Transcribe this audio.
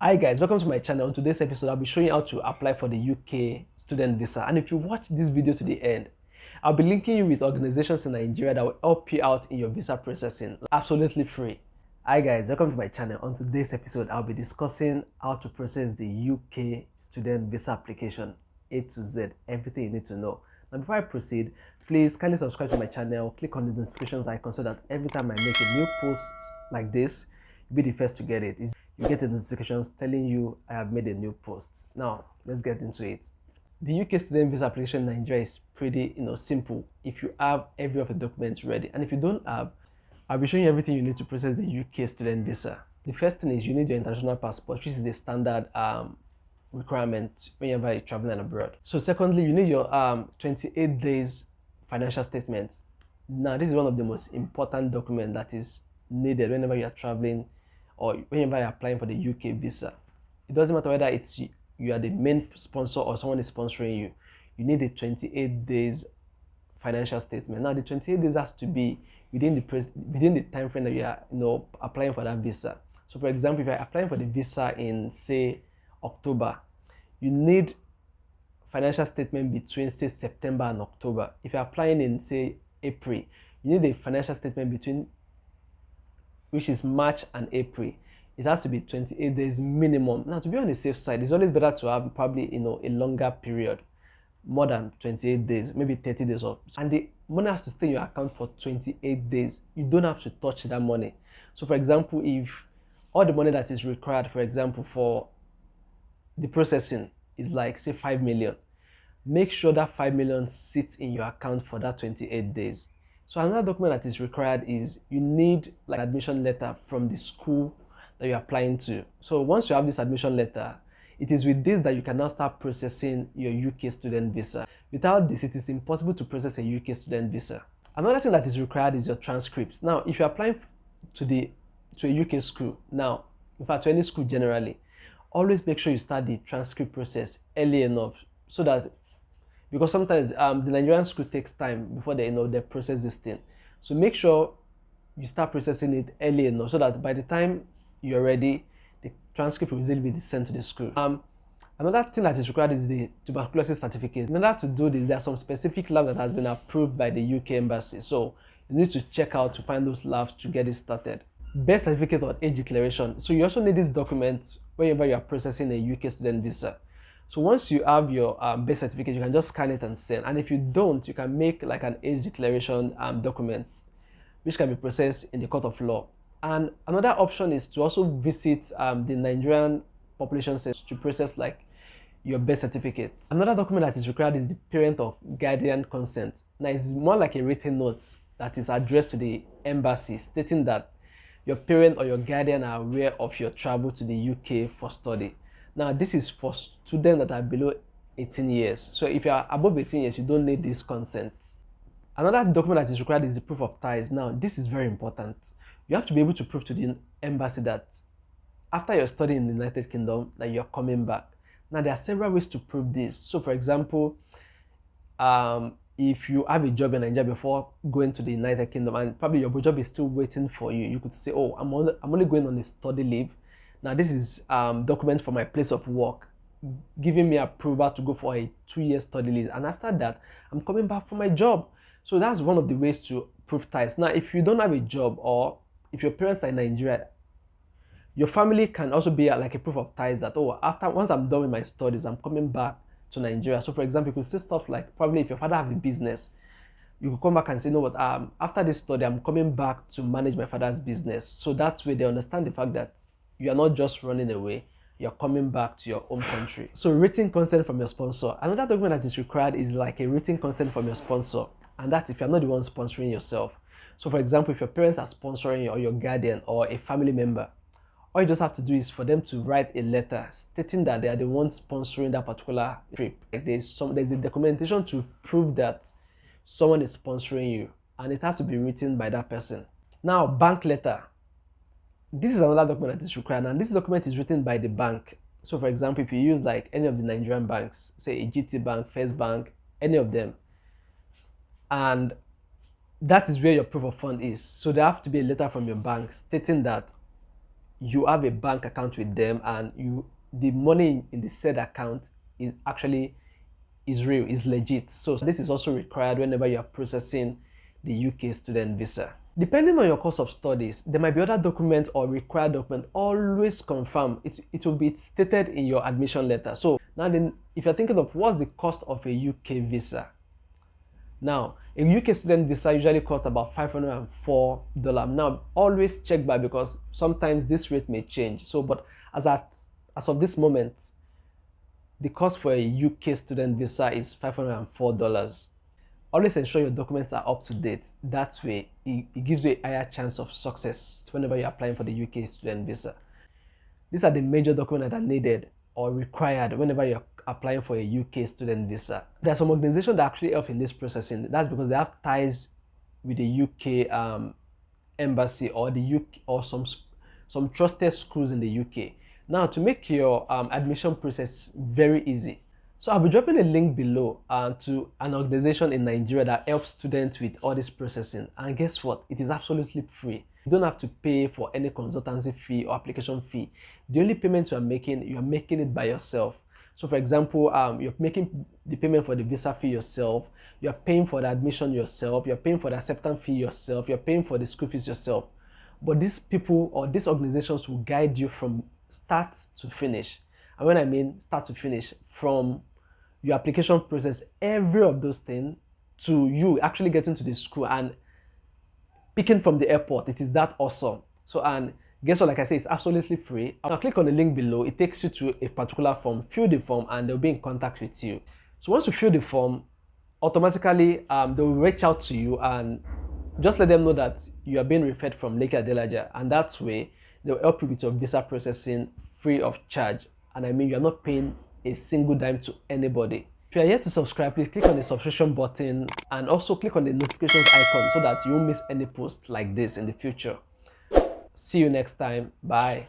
Hi guys, welcome to my channel. On today's episode, I'll be showing you how to apply for the UK student visa. And if you watch this video to the end, I'll be linking you with organizations in Nigeria that will help you out in your visa processing, absolutely free. Hi guys, welcome to my channel. On today's episode, I'll be discussing how to process the UK student visa application, A to Z, everything you need to know. Now before I proceed, please kindly subscribe to my channel, click on the notifications icon so that every time I make a new post like this, you'll be the first to get it. You get the notifications telling you I have made a new post. Now, let's get into it. The UK student visa application in Nigeria is pretty, simple if you have every of the documents ready. And if you don't have, I'll be showing you everything you need to process the UK student visa. The first thing is you need your international passport, which is a standard requirement whenever you're traveling abroad. So secondly, you need your 28 days financial statement. Now, this is one of the most important documents that is needed whenever you are traveling or whenever you're applying for the UK visa. It doesn't matter whether it's you are the main sponsor or someone is sponsoring you. You need a 28 days financial statement. Now, the 28 days has to be within the time frame that you are applying for that visa. So, for example, if you're applying for the visa in say October, you need financial statement between say September and October. If you're applying in say April, you need a financial statement between which is March and April. It has to be 28 days minimum. Now, to be on the safe side, it's always better to have probably a longer period, more than 28 days, maybe 30 days or so. And the money has to stay in your account for 28 days. You don't have to touch that money. So for example, if all the money that is required, for example, for the processing is like say 5 million, make sure that 5 million sits in your account for that 28 days. So another document that is required is you need like admission letter from the school that you're applying to. So once you have this admission letter, it is with this that you can now start processing your UK student visa. Without this, it is impossible to process a UK student visa. Another thing that is required is your transcripts. Now, if you're applying to a UK school, now, in fact, to any school generally, always make sure you start the transcript process early enough so that because sometimes the Nigerian school takes time before they process this thing. So make sure you start processing it early enough so that by the time you're ready, the transcript will easily be sent to the school. Another thing that is required is the tuberculosis certificate. In order to do this, there are some specific labs that has been approved by the UK embassy. So you need to check out to find those labs to get it started. Birth certificate or age declaration. So you also need this document whenever you are processing a UK student visa. So once you have your birth certificate, you can just scan it and send. And if you don't, you can make like an age declaration document, which can be processed in the court of law. And another option is to also visit the Nigerian population census to process like your birth certificate. Another document that is required is the parent or guardian consent. Now it's more like a written note that is addressed to the embassy stating that your parent or your guardian are aware of your travel to the UK for study. Now, this is for students that are below 18 years. So if you are above 18 years, you don't need this consent. Another document that is required is the proof of ties. Now, this is very important. You have to be able to prove to the embassy that after your study in the United Kingdom, that you're coming back. Now, there are several ways to prove this. So, for example, if you have a job in Nigeria before going to the United Kingdom and probably your job is still waiting for you, you could say, oh, I'm only going on a study leave. Now, this is document for my place of work, giving me approval to go for a 2-year study leave. And after that, I'm coming back for my job. So that's one of the ways to prove ties. Now, if you don't have a job or if your parents are in Nigeria, your family can also be like a proof of ties that, oh, once I'm done with my studies, I'm coming back to Nigeria. So for example, you could say stuff like probably if your father have a business, you could come back and say, you know what, after this study, I'm coming back to manage my father's business. So that way they understand the fact that you are not just running away, you're coming back to your home country. So written consent from your sponsor. Another document that is required is like a written consent from your sponsor. And that if you're not the one sponsoring yourself. So for example, if your parents are sponsoring you or your guardian or a family member, all you just have to do is for them to write a letter stating that they are the ones sponsoring that particular trip. Like there's a documentation to prove that someone is sponsoring you and it has to be written by that person. Now, bank letter. This is another document that is required, and this document is written by the bank. So for example, if you use like any of the Nigerian banks, say a GT Bank, First Bank, any of them, and that is where your proof of fund is. So there have to be a letter from your bank stating that you have a bank account with them, and the money in the said account is real, is legit. So this is also required whenever you are processing the UK student visa. Depending on your course of studies, there might be other documents or required document. Always confirm. It will be stated in your admission letter. So now then, if you're thinking of what's the cost of a UK visa, now a UK student visa usually costs about $504. Now always check back, because sometimes this rate may change. So but as of this moment, the cost for a UK student visa is $504. Always ensure your documents are up to date. That way, it gives you a higher chance of success whenever you're applying for the UK student visa. These are the major documents that are needed or required whenever you're applying for a UK student visa. There are some organizations that actually help in this processing. That's because they have ties with the UK embassy or the UK or some trusted schools in the UK. Now, to make your admission process very easy, so I'll be dropping a link below to an organization in Nigeria that helps students with all this processing. And guess what? It is absolutely free. You don't have to pay for any consultancy fee or application fee. The only payment you're making it by yourself. So for example, you're making the payment for the visa fee yourself, you're paying for the admission yourself, you're paying for the acceptance fee yourself, you're paying for the school fees yourself. But these people or these organizations will guide you from start to finish. And when I mean start to finish, from your application process, every of those things, to you actually getting to the school and picking from the airport. It is that awesome. So, and guess what, like I said, it's absolutely free. Now click on the link below. It takes you to a particular form. Fill the form and they'll be in contact with you. So once you fill the form, automatically they'll reach out to you and just let them know that you are being referred from Lake Adelaja, and that way they'll help you with your visa processing free of charge. And I mean, you're not paying a single dime to anybody. If you are yet to subscribe, please click on the subscription button and also click on the notifications icon so that you won't miss any post like this in the future. See you next time. Bye.